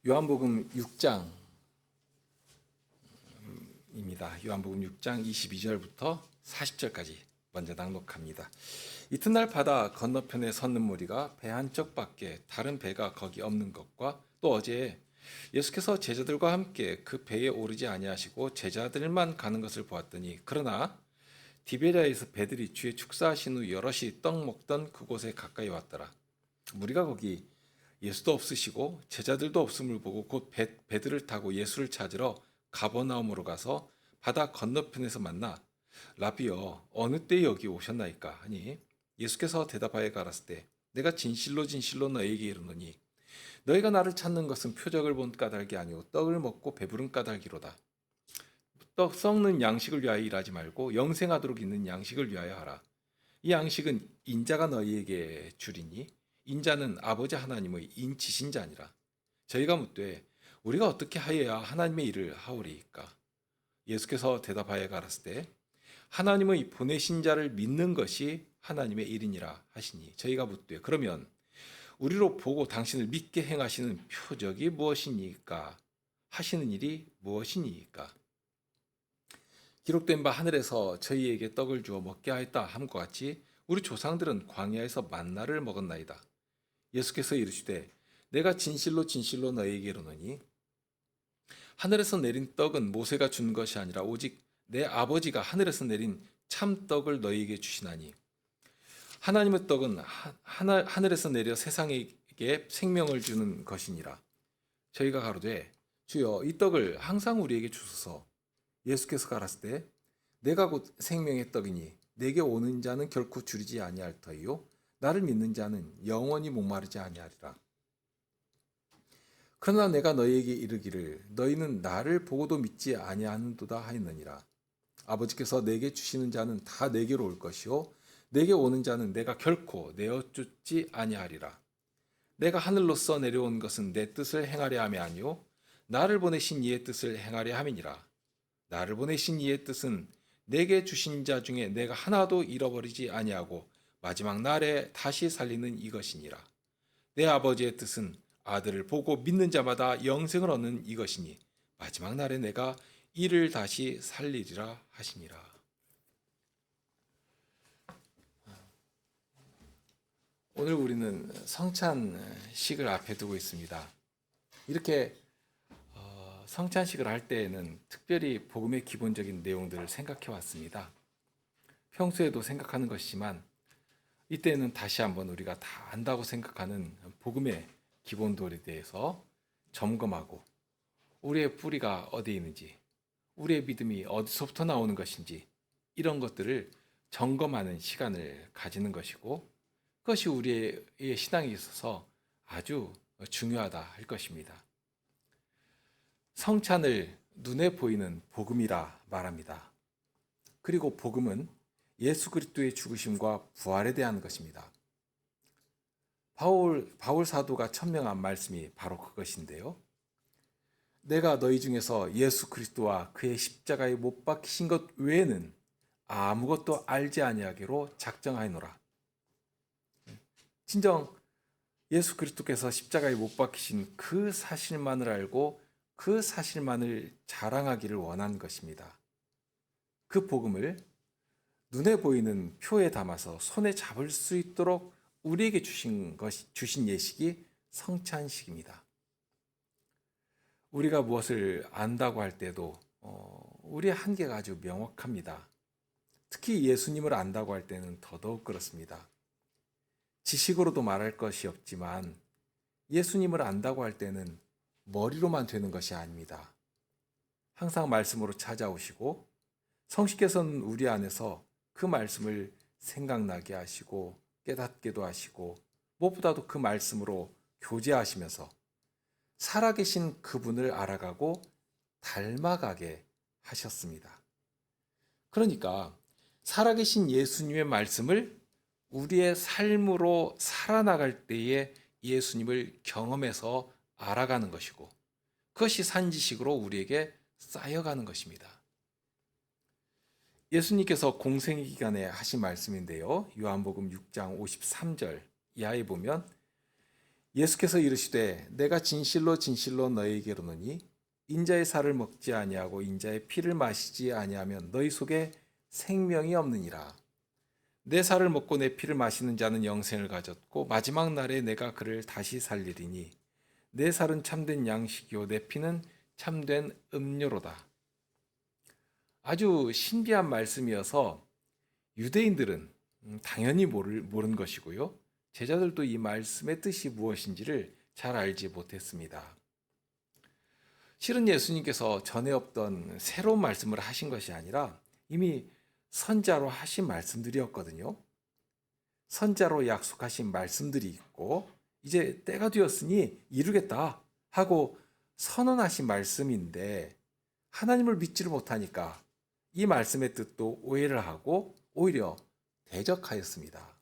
요한복음 6장입니다. 요한복음 6장 22절부터 40절까지 먼저 낭독합니다. 이튿날 바다 건너편에 섰는 무리가 배 한쪽밖에 다른 배가 거기 없는 것과 또 어제 예수께서 제자들과 함께 그 배에 오르지 아니하시고 제자들만 가는 것을 보았더니, 그러나 디베랴에서 배들이 주의 축사하신 후 여럿이 떡 먹던 그곳에 가까이 왔더라. 무리가 거기 예수도 없으시고 제자들도 없음을 보고 곧 배들을 타고 예수를 찾으러 가버나움으로 가서 바다 건너편에서 만나 라비여 어느 때에 여기 오셨나이까 하니, 예수께서 대답하여 가라사대 때 내가 진실로 진실로 너희에게 이르노니 너희가 나를 찾는 것은 표적을 본 까닭이 아니오 떡을 먹고 배부른 까닭이로다. 떡 썩는 양식을 위하여 일하지 말고 영생하도록 있는 양식을 위하여 하라. 이 양식은 인자가 너희에게 주리니 인자는 아버지 하나님의 인치신 자니라. 저희가 묻되 우리가 어떻게 하여야 하나님의 일을 하오리이까? 예수께서 대답하여 가라사대 하나님의 보내신 자를 믿는 것이 하나님의 일이니라 하시니, 저희가 묻되 그러면 우리로 보고 당신을 믿게 행하시는 표적이 무엇이니까? 하시는 일이 무엇이니까? 기록된 바 하늘에서 저희에게 떡을 주어 먹게 하였다 함과 같이 우리 조상들은 광야에서 만나를 먹었나이다. 예수께서 이르시되 내가 진실로 진실로 너희에게 이르노니 하늘에서 내린 떡은 모세가 준 것이 아니라 오직 내 아버지가 하늘에서 내린 참 떡을 너희에게 주시나니, 하나님의 떡은 하늘에서 내려 세상에게 생명을 주는 것이니라. 저희가 가로되 주여 이 떡을 항상 우리에게 주소서. 예수께서 가라사대 내가 곧 생명의 떡이니 내게 오는 자는 결코 줄이지 아니할 터이요 나를 믿는 자는 영원히 목마르지 아니하리라. 그러나 내가 너희에게 이르기를 너희는 나를 보고도 믿지 아니하는도다 하였느니라. 아버지께서 내게 주시는 자는 다 내게로 올 것이요 내게 오는 자는 내가 결코 내어쫓지 아니하리라. 내가 하늘로서 내려온 것은 내 뜻을 행하려 함이 아니요 나를 보내신 이의 뜻을 행하려 함이니라. 나를 보내신 이의 뜻은 내게 주신 자 중에 내가 하나도 잃어버리지 아니하고 마지막 날에 다시 살리는 이것이니라. 내 아버지의 뜻은 아들을 보고 믿는 자마다 영생을 얻는 이것이니 마지막 날에 내가 이를 다시 살리리라 하시니라. 오늘 우리는 성찬식을 앞에 두고 있습니다. 이렇게 성찬식을 할 때에는 특별히 복음의 기본적인 내용들을 생각해 왔습니다. 평소에도 생각하는 것이지만 이때는 다시 한번 우리가 다 안다고 생각하는 복음의 기본도에 대해서 점검하고 우리의 뿌리가 어디에 있는지, 우리의 믿음이 어디서부터 나오는 것인지 이런 것들을 점검하는 시간을 가지는 것이고, 그것이 우리의 신앙에 있어서 아주 중요하다 할 것입니다. 성찬을 눈에 보이는 복음이라 말합니다. 그리고 복음은 예수 그리스도의 죽으심과 부활에 대한 것입니다. 바울 사도가 천명한 말씀이 바로 그것인데요. 내가 너희 중에서 예수 그리스도와 그의 십자가에 못 박히신 것 외에는 아무것도 알지 아니하기로 작정하노라. 진정 예수 그리스도께서 십자가에 못 박히신 그 사실만을 알고 그 사실만을 자랑하기를 원한 것입니다. 그 복음을 눈에 보이는 표에 담아서 손에 잡을 수 있도록 우리에게 주신 예식이 성찬식입니다. 우리가 무엇을 안다고 할 때도 우리의 한계가 아주 명확합니다. 특히 예수님을 안다고 할 때는 더더욱 그렇습니다. 지식으로도 말할 것이 없지만 예수님을 안다고 할 때는 머리로만 되는 것이 아닙니다. 항상 말씀으로 찾아오시고 성식께서는 우리 안에서 그 말씀을 생각나게 하시고 깨닫게도 하시고 무엇보다도 그 말씀으로 교제하시면서 살아계신 그분을 알아가고 닮아가게 하셨습니다. 그러니까 살아계신 예수님의 말씀을 우리의 삶으로 살아나갈 때에 예수님을 경험해서 알아가는 것이고, 그것이 산지식으로 우리에게 쌓여가는 것입니다. 예수님께서 공생 기간에 하신 말씀인데요. 요한복음 6장 53절 이하에 보면 예수께서 이르시되 내가 진실로 진실로 너희에게 이르노니 인자의 살을 먹지 아니하고 인자의 피를 마시지 아니하면 너희 속에 생명이 없느니라. 내 살을 먹고 내 피를 마시는 자는 영생을 가졌고 마지막 날에 내가 그를 다시 살리리니 내 살은 참된 양식이요 내 피는 참된 음료로다. 아주 신비한 말씀이어서 유대인들은 당연히 모른 것이고요. 제자들도 이 말씀의 뜻이 무엇인지를 잘 알지 못했습니다. 실은 예수님께서 전에 없던 새로운 말씀을 하신 것이 아니라 이미 선자로 하신 말씀들이었거든요. 선자로 약속하신 말씀들이 있고 이제 때가 되었으니 이루겠다 하고 선언하신 말씀인데 하나님을 믿지를 못하니까 이 말씀의 뜻도 오해를 하고 오히려 대적하였습니다.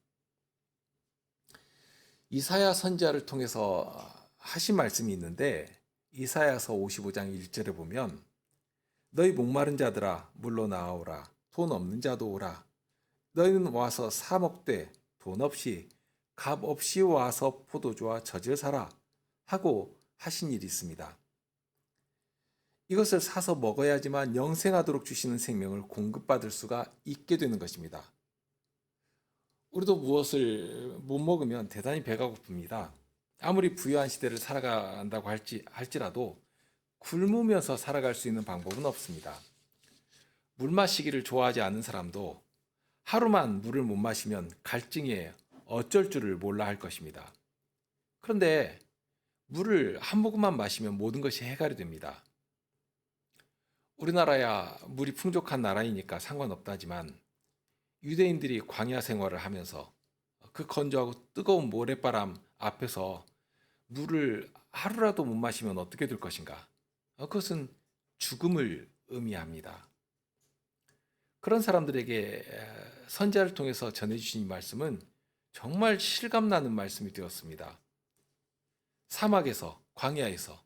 이사야 선지자를 통해서 하신 말씀이 있는데 이사야서 55장 1절에 보면 너희 목마른 자들아 물러 나아오라 돈 없는 자도 오라 너희는 와서 사 먹되 돈 없이 값 없이 와서 포도주와 젖을 사라 하고 하신 일이 있습니다. 이것을 사서 먹어야지만 영생하도록 주시는 생명을 공급받을 수가 있게 되는 것입니다. 우리도 무엇을 못 먹으면 대단히 배가 고픕니다. 아무리 부유한 시대를 살아간다고 할지라도 굶으면서 살아갈 수 있는 방법은 없습니다. 물 마시기를 좋아하지 않는 사람도 하루만 물을 못 마시면 갈증에 어쩔 줄을 몰라 할 것입니다. 그런데 물을 한 모금만 마시면 모든 것이 해결이 됩니다. 우리나라야 물이 풍족한 나라이니까 상관없다지만 유대인들이 광야 생활을 하면서 그 건조하고 뜨거운 모래바람 앞에서 물을 하루라도 못 마시면 어떻게 될 것인가? 그것은 죽음을 의미합니다. 그런 사람들에게 선지자를 통해서 전해주신 이 말씀은 정말 실감나는 말씀이 되었습니다. 사막에서, 광야에서,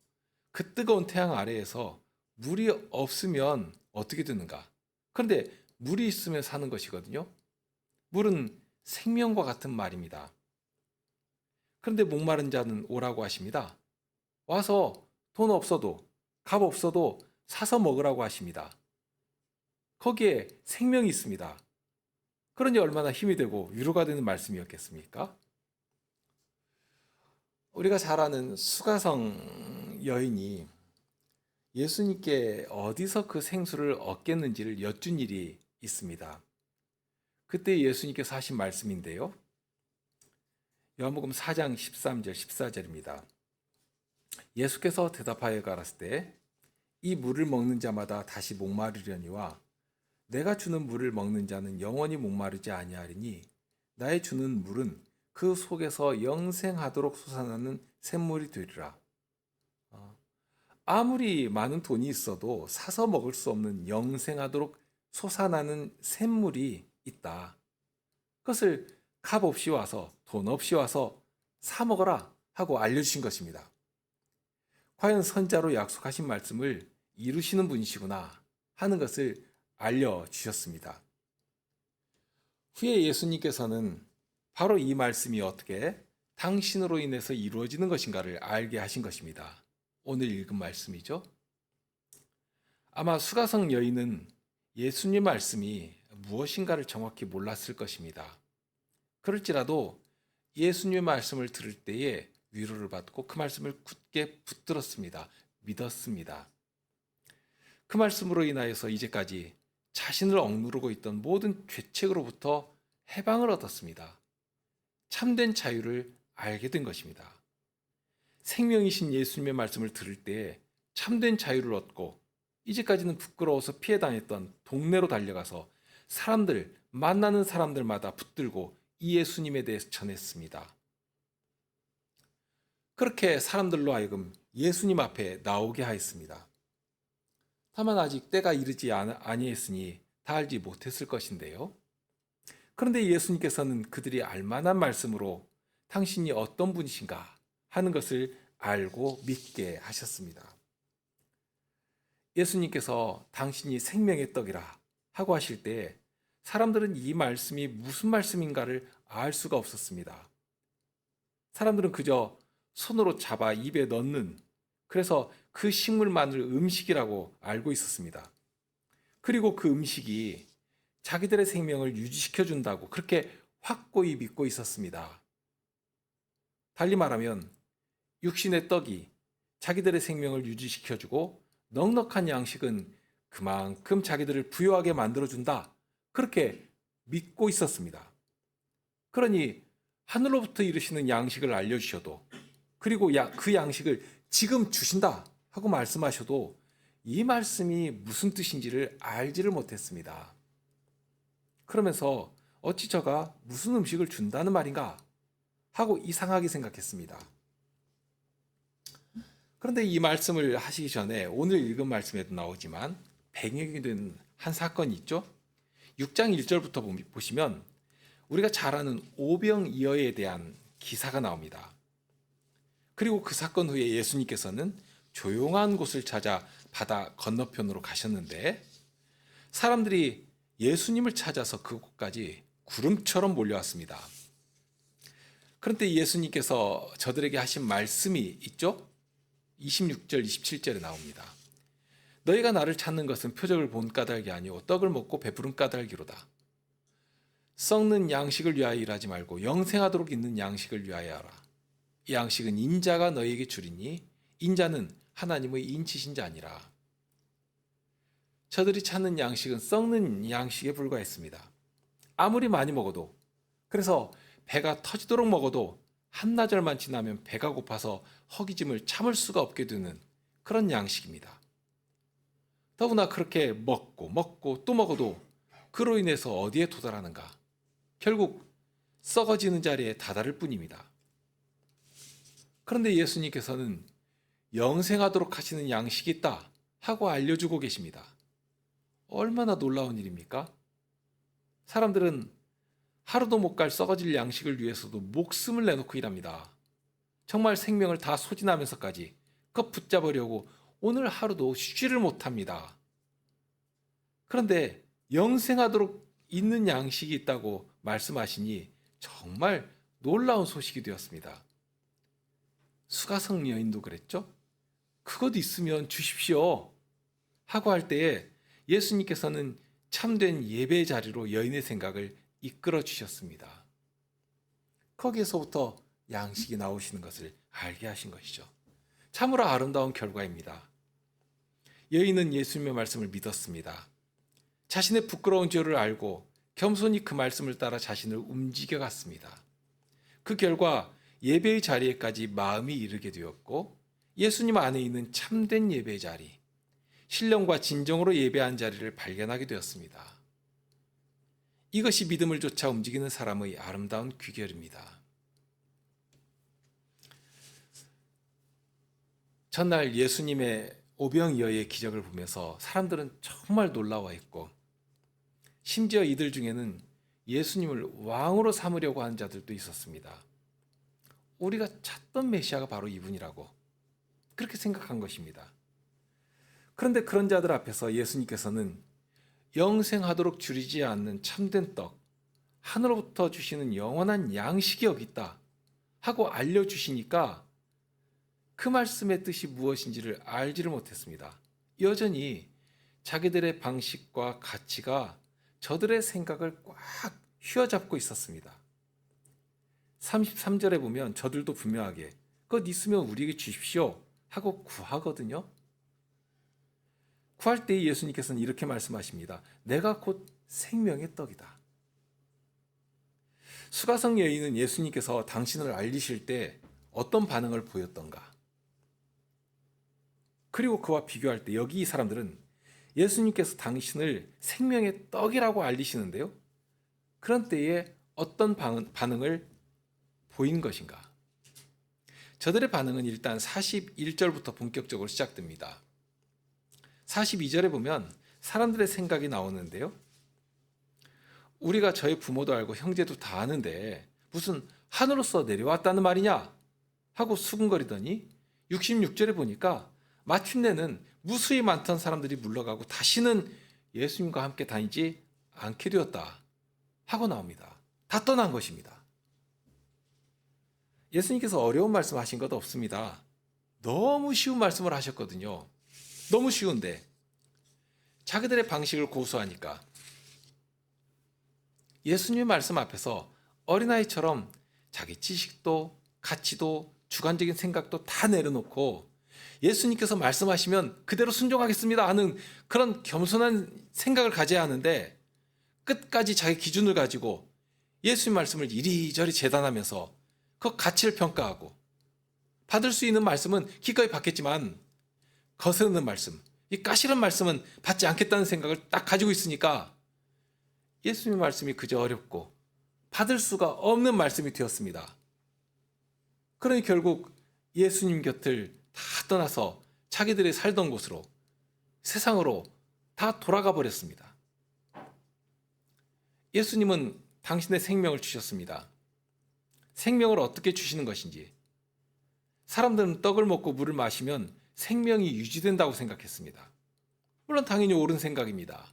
그 뜨거운 태양 아래에서 물이 없으면 어떻게 되는가? 그런데 물이 있으면 사는 것이거든요. 물은 생명과 같은 말입니다. 그런데 목마른 자는 오라고 하십니다. 와서 돈 없어도, 값 없어도 사서 먹으라고 하십니다. 거기에 생명이 있습니다. 그러니 얼마나 힘이 되고 위로가 되는 말씀이었겠습니까? 우리가 잘 아는 수가성 여인이 예수님께 어디서 그 생수를 얻겠는지를 여쭌 일이 있습니다. 그때 예수님께서 하신 말씀인데요. 요한복음 4장 13절 14절입니다. 예수께서 대답하여 가라사대 때 이 물을 먹는 자마다 다시 목마르려니와 내가 주는 물을 먹는 자는 영원히 목마르지 아니하리니 나의 주는 물은 그 속에서 영생하도록 솟아나는 샘물이 되리라. 아무리 많은 돈이 있어도 사서 먹을 수 없는 영생하도록 솟아나는 샘물이 있다. 그것을 값 없이 와서 돈 없이 와서 사 먹어라 하고 알려주신 것입니다. 과연 선자로 약속하신 말씀을 이루시는 분이시구나 하는 것을 알려주셨습니다. 후에 예수님께서는 바로 이 말씀이 어떻게 당신으로 인해서 이루어지는 것인가를 알게 하신 것입니다. 오늘 읽은 말씀이죠. 아마 수가성 여인은 예수님 말씀이 무엇인가를 정확히 몰랐을 것입니다. 그럴지라도 예수님의 말씀을 들을 때에 위로를 받고 그 말씀을 굳게 붙들었습니다. 믿었습니다. 그 말씀으로 인하여서 이제까지 자신을 억누르고 있던 모든 죄책으로부터 해방을 얻었습니다. 참된 자유를 알게 된 것입니다. 생명이신 예수님의 말씀을 들을 때에 참된 자유를 얻고 이제까지는 부끄러워서 피해 당했던 동네로 달려가서 만나는 사람들마다 붙들고 이 예수님에 대해서 전했습니다. 그렇게 사람들로 하여금 예수님 앞에 나오게 하였습니다. 다만 아직 때가 이르지 아니했으니 다 알지 못했을 것인데요. 그런데 예수님께서는 그들이 알만한 말씀으로 당신이 어떤 분이신가 하는 것을 알고 믿게 하셨습니다. 예수님께서 당신이 생명의 떡이라 하고 하실 때 사람들은 이 말씀이 무슨 말씀인가를 알 수가 없었습니다. 사람들은 그저 손으로 잡아 입에 넣는, 그래서 그 식물만을 음식이라고 알고 있었습니다. 그리고 그 음식이 자기들의 생명을 유지시켜 준다고 그렇게 확고히 믿고 있었습니다. 달리 말하면 육신의 떡이 자기들의 생명을 유지시켜 주고 넉넉한 양식은 그만큼 자기들을 부유하게 만들어 준다. 그렇게 믿고 있었습니다. 그러니 하늘로부터 이르시는 양식을 알려주셔도, 그리고 그 양식을 지금 주신다 하고 말씀하셔도 이 말씀이 무슨 뜻인지를 알지를 못했습니다. 그러면서 어찌 저가 무슨 음식을 준다는 말인가 하고 이상하게 생각했습니다. 그런데 이 말씀을 하시기 전에 오늘 읽은 말씀에도 나오지만 배경이 된 한 사건이 있죠. 6장 1절부터 보시면 우리가 잘 아는 오병이어에 대한 기사가 나옵니다. 그리고 그 사건 후에 예수님께서는 조용한 곳을 찾아 바다 건너편으로 가셨는데 사람들이 예수님을 찾아서 그곳까지 구름처럼 몰려왔습니다. 그런데 예수님께서 저들에게 하신 말씀이 있죠? 26절, 27절에 나옵니다. 너희가 나를 찾는 것은 표적을 본 까닭이 아니오 떡을 먹고 배부른 까닭이로다. 썩는 양식을 위하여 일하지 말고 영생하도록 있는 양식을 위하여 하라. 이 양식은 인자가 너희에게 주리니 인자는 하나님의 인치신 자니라. 저들이 찾는 양식은 썩는 양식에 불과했습니다. 아무리 많이 먹어도, 그래서 배가 터지도록 먹어도 한나절만 지나면 배가 고파서 허기짐을 참을 수가 없게 되는 그런 양식입니다. 더구나 그렇게 먹고 또 먹어도 그로 인해서 어디에 도달하는가? 결국 썩어지는 자리에 다다를 뿐입니다. 그런데 예수님께서는 영생하도록 하시는 양식이 있다 하고 알려주고 계십니다. 얼마나 놀라운 일입니까? 사람들은 하루도 못 갈 썩어질 양식을 위해서도 목숨을 내놓고 일합니다. 정말 생명을 다 소진하면서까지 그것 붙잡으려고 오늘 하루도 쉬지를 못합니다. 그런데 영생하도록 있는 양식이 있다고 말씀하시니 정말 놀라운 소식이 되었습니다. 수가성 여인도 그랬죠? 그것 있으면 주십시오 하고 할 때에 예수님께서는 참된 예배의 자리로 여인의 생각을 이끌어 주셨습니다. 거기에서부터 양식이 나오시는 것을 알게 하신 것이죠. 참으로 아름다운 결과입니다. 여인은 예수님의 말씀을 믿었습니다. 자신의 부끄러운 죄를 알고 겸손히 그 말씀을 따라 자신을 움직여 갔습니다. 그 결과 예배의 자리에까지 마음이 이르게 되었고 예수님 안에 있는 참된 예배의 자리, 신령과 진정으로 예배한 자리를 발견하게 되었습니다. 이것이 믿음을 쫓아 움직이는 사람의 아름다운 귀결입니다. 전날 예수님의 오병이어의 기적을 보면서 사람들은 정말 놀라워했고 심지어 이들 중에는 예수님을 왕으로 삼으려고 하는 자들도 있었습니다. 우리가 찾던 메시아가 바로 이분이라고 그렇게 생각한 것입니다. 그런데 그런 자들 앞에서 예수님께서는 영생하도록 줄이지 않는 참된 떡, 하늘로부터 주시는 영원한 양식이 여기 있다 하고 알려주시니까 그 말씀의 뜻이 무엇인지를 알지를 못했습니다. 여전히 자기들의 방식과 가치가 저들의 생각을 꽉 휘어잡고 있었습니다. 33절에 보면 저들도 분명하게 그것 있으면 우리에게 주십시오 하고 구하거든요. 구할 때 예수님께서는 이렇게 말씀하십니다. 내가 곧 생명의 떡이다. 수가성 여인은 예수님께서 당신을 알리실 때 어떤 반응을 보였던가? 그리고 그와 비교할 때 여기 이 사람들은 예수님께서 당신을 생명의 떡이라고 알리시는데요. 그런 때에 어떤 반응을 보인 것인가? 저들의 반응은 일단 41절부터 본격적으로 시작됩니다. 42절에 보면 사람들의 생각이 나오는데요. 우리가 저희 부모도 알고 형제도 다 아는데 무슨 하늘로서 내려왔다는 말이냐? 하고 수근거리더니 66절에 보니까 마침내는 무수히 많던 사람들이 물러가고 다시는 예수님과 함께 다니지 않게 되었다 하고 나옵니다. 다 떠난 것입니다. 예수님께서 어려운 말씀 하신 것 없습니다. 너무 쉬운 말씀을 하셨거든요. 너무 쉬운데 자기들의 방식을 고수하니까 예수님의 말씀 앞에서 어린아이처럼 자기 지식도 가치도 주관적인 생각도 다 내려놓고 예수님께서 말씀하시면 그대로 순종하겠습니다 하는 그런 겸손한 생각을 가져야 하는데 끝까지 자기 기준을 가지고 예수님 말씀을 이리저리 재단하면서 그 가치를 평가하고 받을 수 있는 말씀은 기꺼이 받겠지만 거스르는 말씀, 이 까시른 말씀은 받지 않겠다는 생각을 딱 가지고 있으니까 예수님의 말씀이 그저 어렵고 받을 수가 없는 말씀이 되었습니다. 그러니 결국 예수님 곁을 다 떠나서 자기들이 살던 곳으로 세상으로 다 돌아가 버렸습니다. 예수님은 당신의 생명을 주셨습니다. 생명을 어떻게 주시는 것인지 사람들은 떡을 먹고 물을 마시면 생명이 유지된다고 생각했습니다. 물론 당연히 옳은 생각입니다.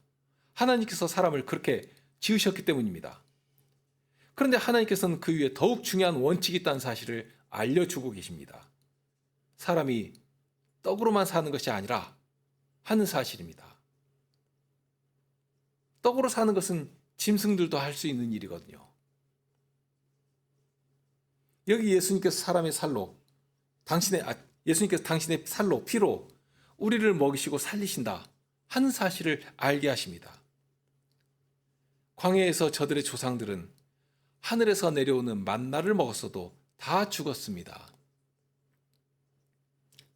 하나님께서 사람을 그렇게 지으셨기 때문입니다. 그런데 하나님께서는 그 위에 더욱 중요한 원칙이 있다는 사실을 알려주고 계십니다. 사람이 떡으로만 사는 것이 아니라 하는 사실입니다. 떡으로 사는 것은 짐승들도 할 수 있는 일이거든요. 여기 예수님께서 사람의 살로 예수님께서 당신의 살로 피로 우리를 먹이시고 살리신다 하는 사실을 알게 하십니다. 광야에서 저들의 조상들은 하늘에서 내려오는 만나를 먹었어도 다 죽었습니다.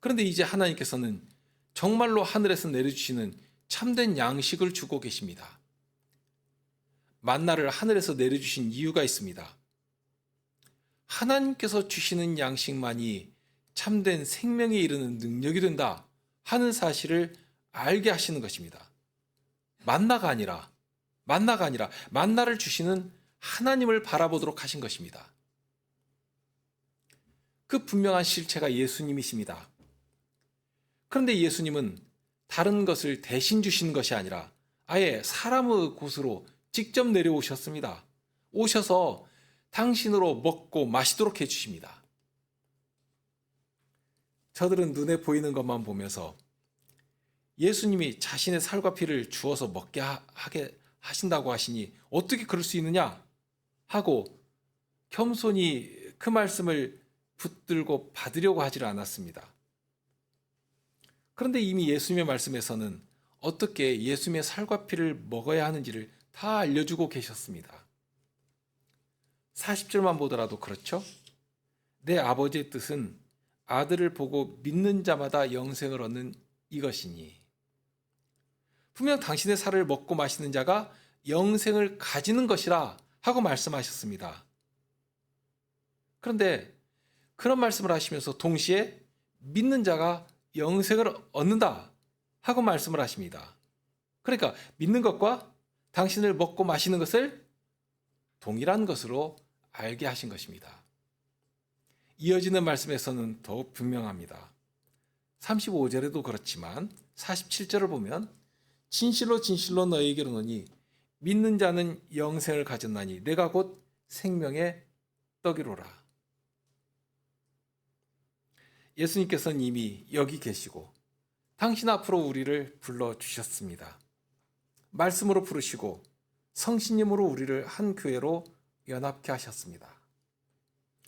그런데 이제 하나님께서는 정말로 하늘에서 내려주시는 참된 양식을 주고 계십니다. 만나를 하늘에서 내려주신 이유가 있습니다. 하나님께서 주시는 양식만이 참된 생명에 이르는 능력이 된다 하는 사실을 알게 하시는 것입니다. 만나가 아니라 만나를 주시는 하나님을 바라보도록 하신 것입니다. 그 분명한 실체가 예수님이십니다. 그런데 예수님은 다른 것을 대신 주시는 것이 아니라 아예 사람의 곳으로 직접 내려오셨습니다. 오셔서 당신으로 먹고 마시도록 해주십니다. 저들은 눈에 보이는 것만 보면서 예수님이 자신의 살과 피를 주어서 먹게 하게 하신다고 하시니 어떻게 그럴 수 있느냐 하고 겸손히 그 말씀을 붙들고 받으려고 하지 않았습니다. 그런데 이미 예수님의 말씀에서는 어떻게 예수님의 살과 피를 먹어야 하는지를 다 알려주고 계셨습니다. 40절만 보더라도 그렇죠? 내 아버지의 뜻은 아들을 보고 믿는 자마다 영생을 얻는 이것이니. 분명 당신의 살을 먹고 마시는 자가 영생을 가지는 것이라 하고 말씀하셨습니다. 그런데 그런 말씀을 하시면서 동시에 믿는 자가 영생을 얻는다 하고 말씀을 하십니다. 그러니까 믿는 것과 당신을 먹고 마시는 것을 동일한 것으로 알게 하신 것입니다. 이어지는 말씀에서는 더욱 분명합니다. 35절에도 그렇지만 47절을 보면 진실로 진실로 너희에게 이르노니 믿는 자는 영생을 가졌나니 내가 곧 생명의 떡이로라. 예수님께서는 이미 여기 계시고 당신 앞으로 우리를 불러주셨습니다. 말씀으로 부르시고 성신님으로 우리를 한 교회로 연합케 하셨습니다.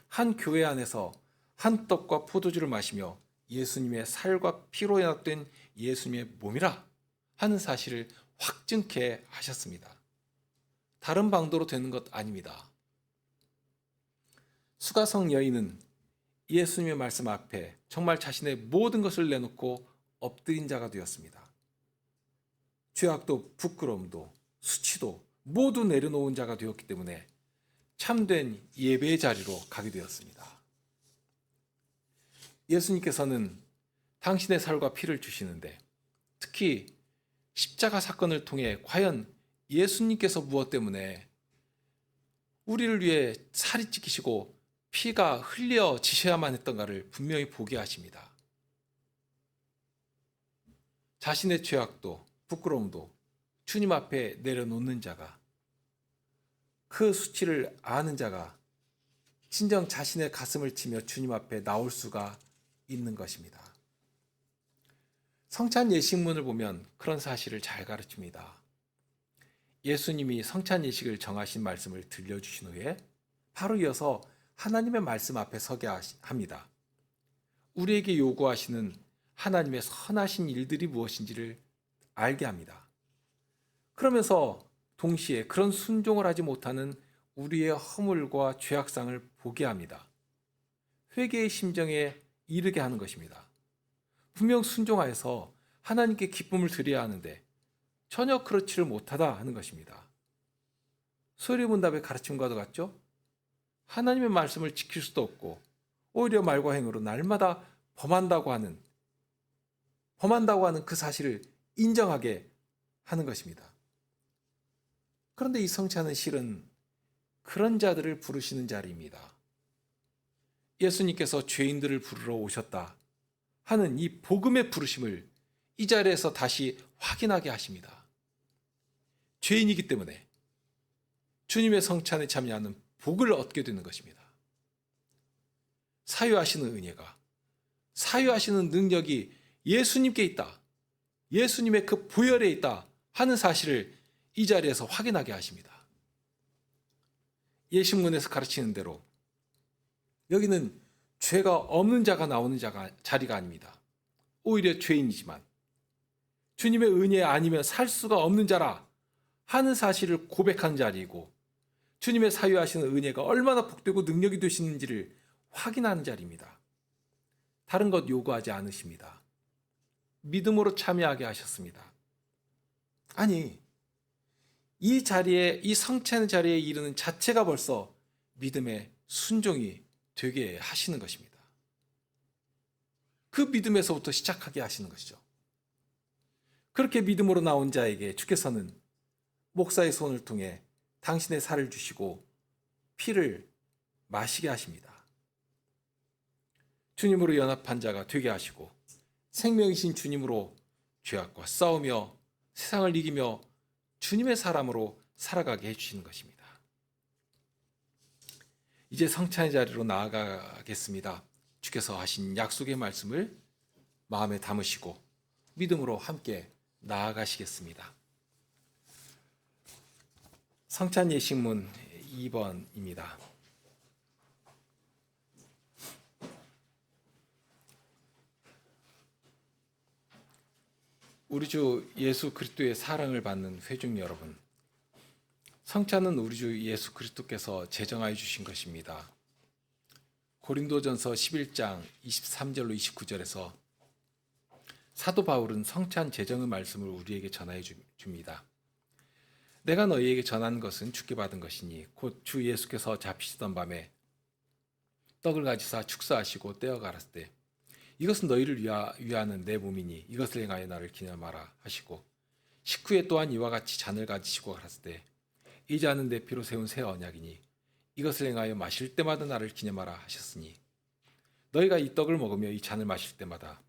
한 교회 안에서 한 떡과 포도주를 마시며 예수님의 살과 피로 연합된 예수님의 몸이라 하는 사실을 확증케 하셨습니다. 다른 방도로 되는 것 아닙니다. 수가성 여인은 예수님의 말씀 앞에 정말 자신의 모든 것을 내놓고 엎드린 자가 되었습니다. 죄악도 부끄러움도 수치도 모두 내려놓은 자가 되었기 때문에 참된 예배의 자리로 가게 되었습니다. 예수님께서는 당신의 살과 피를 주시는데 특히 십자가 사건을 통해 과연 예수님께서 무엇 때문에 우리를 위해 살이 찢기시고 피가 흘려지셔야만 했던가를 분명히 보게 하십니다. 자신의 죄악도 부끄러움도 주님 앞에 내려놓는 자가, 그 수치를 아는 자가 진정 자신의 가슴을 치며 주님 앞에 나올 수가 있는 것입니다. 성찬 예식문을 보면 그런 사실을 잘 가르칩니다. 예수님이 성찬 예식을 정하신 말씀을 들려주신 후에 바로 이어서 하나님의 말씀 앞에 서게 합니다. 우리에게 요구하시는 하나님의 선하신 일들이 무엇인지를 알게 합니다. 그러면서 동시에 그런 순종을 하지 못하는 우리의 허물과 죄악상을 보게 합니다. 회개의 심정에 이르게 하는 것입니다. 분명 순종하여서 하나님께 기쁨을 드려야 하는데 전혀 그렇지를 못하다 하는 것입니다. 소리문답의 가르침과도 같죠? 하나님의 말씀을 지킬 수도 없고 오히려 말과 행으로 날마다 범한다고 하는 그 사실을 인정하게 하는 것입니다. 그런데 이 성찬은 실은 그런 자들을 부르시는 자리입니다. 예수님께서 죄인들을 부르러 오셨다 하는 이 복음의 부르심을 이 자리에서 다시 확인하게 하십니다. 죄인이기 때문에 주님의 성찬에 참여하는 복을 얻게 되는 것입니다. 사유하시는 은혜가, 사유하시는 능력이 예수님께 있다, 예수님의 그 보혈에 있다 하는 사실을 이 자리에서 확인하게 하십니다. 예식문에서 가르치는 대로 여기는 죄가 없는 자가 나오는 자리가 아닙니다. 오히려 죄인이지만 주님의 은혜 아니면 살 수가 없는 자라 하는 사실을 고백하는 자리이고, 주님의 사유하시는 은혜가 얼마나 복되고 능력이 되시는지를 확인하는 자리입니다. 다른 것 요구하지 않으십니다. 믿음으로 참여하게 하셨습니다. 아니, 이 자리에, 이 성찬의 자리에 이르는 자체가 벌써 믿음의 순종이 되게 하시는 것입니다. 그 믿음에서부터 시작하게 하시는 것이죠. 그렇게 믿음으로 나온 자에게 주께서는 목사의 손을 통해 당신의 살을 주시고 피를 마시게 하십니다. 주님으로 연합한 자가 되게 하시고 생명이신 주님으로 죄악과 싸우며 세상을 이기며 주님의 사람으로 살아가게 해주시는 것입니다. 이제 성찬의 자리로 나아가겠습니다. 주께서 하신 약속의 말씀을 마음에 담으시고 믿음으로 함께 나아가시겠습니다. 성찬 예식문 2번입니다. 우리 주 예수 그리스도의 사랑을 받는 회중 여러분, 성찬은 우리 주 예수 그리스도께서 제정하여 주신 것입니다. 고린도전서 11장 23절로 29절에서 사도 바울은 성찬 제정의 말씀을 우리에게 전하여 줍니다. 내가 너희에게 전한 것은 주께 받은 것이니 곧 주 예수께서 잡히시던 밤에 떡을 가지사 축사하시고 떼어 가라사 때 이것은 너희를 위하는 내 몸이니 이것을 행하여 나를 기념하라 하시고, 식후에 또한 이와 같이 잔을 가지시고 가라사 때 이 잔은 내 피로 세운 새 언약이니 이것을 행하여 마실 때마다 나를 기념하라 하셨으니, 너희가 이 떡을 먹으며 이 잔을 마실 때마다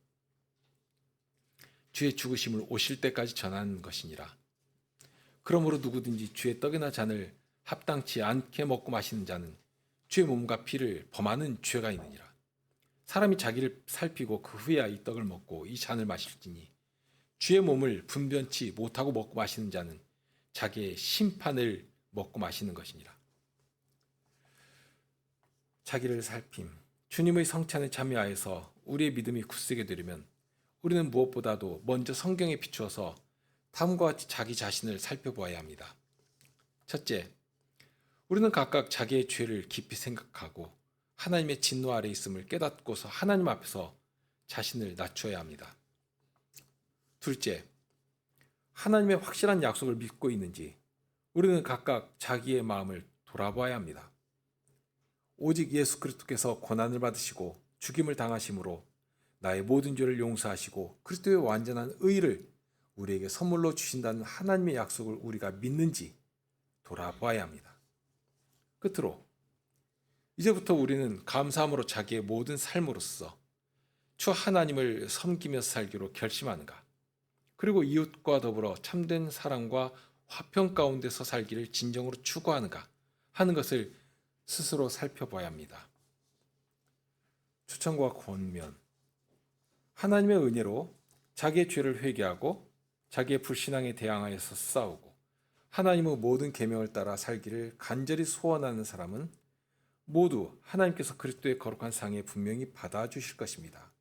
주의 죽으심을 오실 때까지 전하는 것이니라. 그러므로 누구든지 주의 떡이나 잔을 합당치 않게 먹고 마시는 자는 주의 몸과 피를 범하는 죄가 있느니라. 사람이 자기를 살피고 그 후에야 이 떡을 먹고 이 잔을 마실지니 주의 몸을 분변치 못하고 먹고 마시는 자는 자기의 심판을 먹고 마시는 것이니라. 자기를 살핌, 주님의 성찬에 참여하여서 우리의 믿음이 굳세게 되려면 우리는 무엇보다도 먼저 성경에 비추어서 다음과 같이 자기 자신을 살펴보아야 합니다. 첫째, 우리는 각각 자기의 죄를 깊이 생각하고 하나님의 진노 아래 있음을 깨닫고서 하나님 앞에서 자신을 낮춰야 합니다. 둘째, 하나님의 확실한 약속을 믿고 있는지 우리는 각각 자기의 마음을 돌아봐야 합니다. 오직 예수 그리스도께서 고난을 받으시고 죽임을 당하심으로 나의 모든 죄를 용서하시고 그리스도의 완전한 의를 우리에게 선물로 주신다는 하나님의 약속을 우리가 믿는지 돌아봐야 합니다. 끝으로 이제부터 우리는 감사함으로 자기의 모든 삶으로서 주 하나님을 섬기며 살기로 결심하는가, 그리고 이웃과 더불어 참된 사랑과 화평 가운데서 살기를 진정으로 추구하는가 하는 것을 스스로 살펴봐야 합니다. 추천과 권면. 하나님의 은혜로 자기의 죄를 회개하고 자기의 불신앙에 대항하여서 싸우고 하나님의 모든 계명을 따라 살기를 간절히 소원하는 사람은 모두 하나님께서 그리스도의 거룩한 상에 분명히 받아주실 것입니다.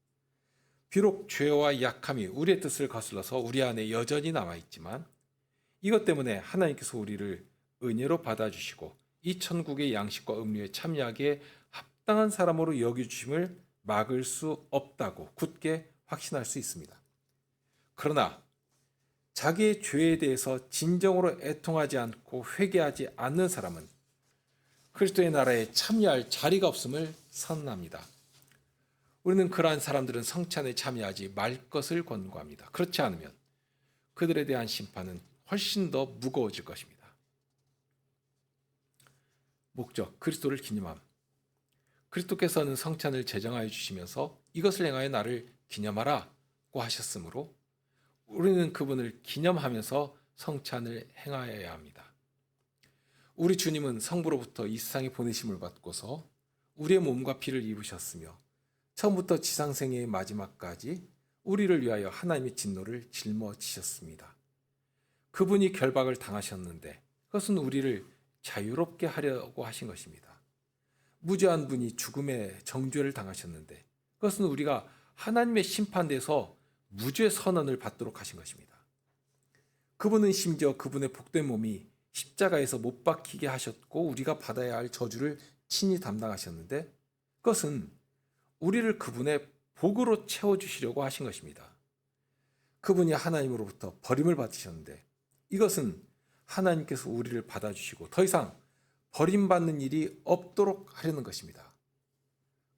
비록 죄와 약함이 우리의 뜻을 거슬러서 우리 안에 여전히 남아있지만 이것 때문에 하나님께서 우리를 은혜로 받아주시고 이 천국의 양식과 음료에 참여하기에 합당한 사람으로 여겨주심을 막을 수 없다고 굳게 확신할 수 있습니다. 그러나 자기의 죄에 대해서 진정으로 애통하지 않고 회개하지 않는 사람은 그리스도의 나라에 참여할 자리가 없음을 선언합니다. 우리는 그러한 사람들은 성찬에 참여하지 말 것을 권고합니다. 그렇지 않으면 그들에 대한 심판은 훨씬 더 무거워질 것입니다. 목적, 그리스도를 기념함. 그리스도께서는 성찬을 제정하여 주시면서 이것을 행하여 나를 기념하라고 하셨으므로 우리는 그분을 기념하면서 성찬을 행하여야 합니다. 우리 주님은 성부로부터 이 세상에 보내심을 받고서 우리의 몸과 피를 입으셨으며 처음부터 지상생애의 마지막까지 우리를 위하여 하나님의 진노를 짊어지셨습니다. 그분이 결박을 당하셨는데 그것은 우리를 자유롭게 하려고 하신 것입니다. 무죄한 분이 죽음의 정죄를 당하셨는데 그것은 우리가 하나님의 심판대에서 무죄 선언을 받도록 하신 것입니다. 그분은 심지어 그분의 복된 몸이 십자가에서 못 박히게 하셨고 우리가 받아야 할 저주를 친히 담당하셨는데 그것은 우리를 그분의 복으로 채워주시려고 하신 것입니다. 그분이 하나님으로부터 버림을 받으셨는데 이것은 하나님께서 우리를 받아주시고 더 이상 버림받는 일이 없도록 하려는 것입니다.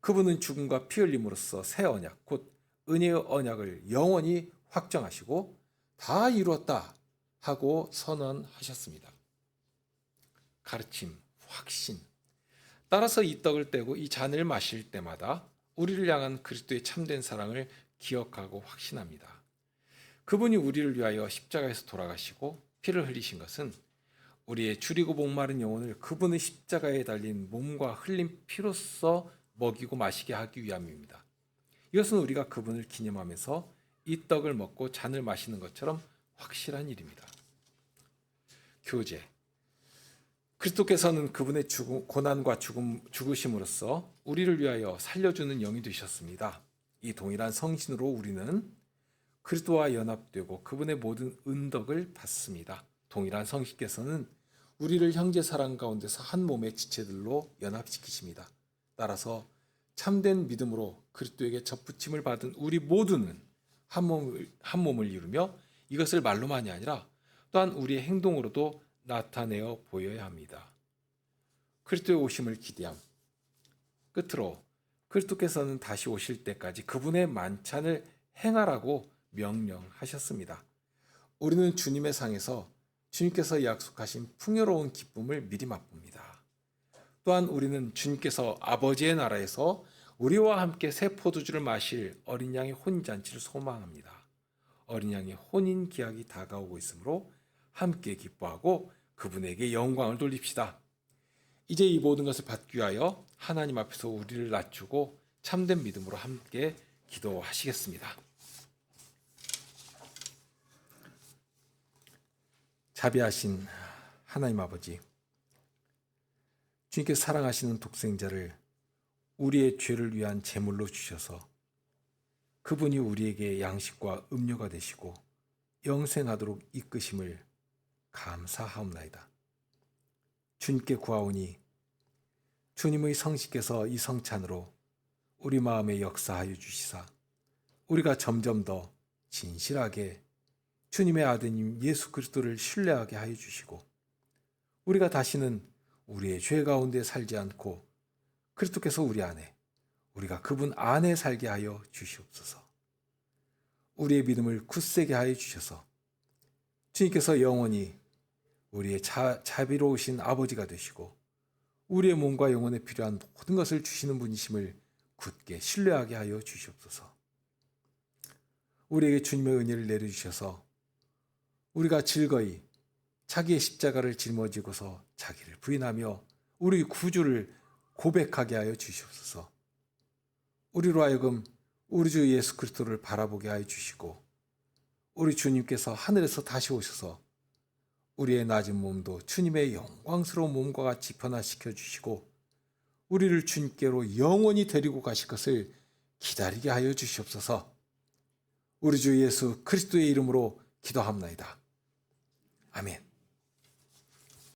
그분은 죽음과 피 흘림으로써 새 언약, 곧 은혜의 언약을 영원히 확정하시고 다 이루었다 하고 선언하셨습니다. 가르침, 확신. 따라서 이 떡을 떼고 이 잔을 마실 때마다 우리를 향한 그리스도의 참된 사랑을 기억하고 확신합니다. 그분이 우리를 위하여 십자가에서 돌아가시고 피를 흘리신 것은 우리의 줄이고 목마른 영혼을 그분의 십자가에 달린 몸과 흘린 피로써 먹이고 마시게 하기 위함입니다. 이것은 우리가 그분을 기념하면서 이 떡을 먹고 잔을 마시는 것처럼 확실한 일입니다. 교제. 그리스도께서는 그분의 고난과 죽으심으로써 우리를 위하여 살려주는 영이 되셨습니다. 이 동일한 성신으로 우리는 그리스도와 연합되고 그분의 모든 은덕을 받습니다. 동일한 성신께서는 우리를 형제 사랑 가운데서 한 몸의 지체들로 연합시키십니다. 따라서 참된 믿음으로 그리스도에게 접붙임을 받은 우리 모두는 한 몸을 이루며 이것을 말로만이 아니라 또한 우리의 행동으로도 나타내어 보여야 합니다. 그리스도의 오심을 기대함. 끝으로 그리스도께서는 다시 오실 때까지 그분의 만찬을 행하라고 명령하셨습니다. 우리는 주님의 상에서 주님께서 약속하신 풍요로운 기쁨을 미리 맛봅니다. 또한 우리는 주님께서 아버지의 나라에서 우리와 함께 새 포도주를 마실 어린 양의 혼인잔치를 소망합니다. 어린 양의 혼인 기약이 다가오고 있으므로 함께 기뻐하고 그분에게 영광을 돌립시다. 이제 이 모든 것을 받기 위하여 하나님 앞에서 우리를 낮추고 참된 믿음으로 함께 기도하시겠습니다. 자비하신 하나님 아버지, 주님께서 사랑하시는 독생자를 우리의 죄를 위한 제물로 주셔서 그분이 우리에게 양식과 음료가 되시고 영생하도록 이끄심을 감사하옵나이다. 주님께 구하오니 주님의 성식께서 이 성찬으로 우리 마음에 역사하여 주시사 우리가 점점 더 진실하게 주님의 아드님 예수 그리스도를 신뢰하게 하여 주시고 우리가 다시는 우리의 죄 가운데 살지 않고 그리스도께서 우리 안에 우리가 그분 안에 살게 하여 주시옵소서. 우리의 믿음을 굳세게 하여 주셔서 주님께서 영원히 우리의 자비로우신 아버지가 되시고 우리의 몸과 영혼에 필요한 모든 것을 주시는 분이심을 굳게 신뢰하게 하여 주시옵소서. 우리에게 주님의 은혜를 내려주셔서 우리가 즐거이 자기의 십자가를 짊어지고서 자기를 부인하며 우리 구주를 고백하게 하여 주시옵소서. 우리로 하여금 우리 주 예수 그리스도를 바라보게 하여 주시고 우리 주님께서 하늘에서 다시 오셔서 우리의 낮은 몸도 주님의 영광스러운 몸과 같이 변화시켜 주시고 우리를 주님께로 영원히 데리고 가실 것을 기다리게 하여 주시옵소서. 우리 주 예수 그리스도의 이름으로 기도합나이다. 아멘.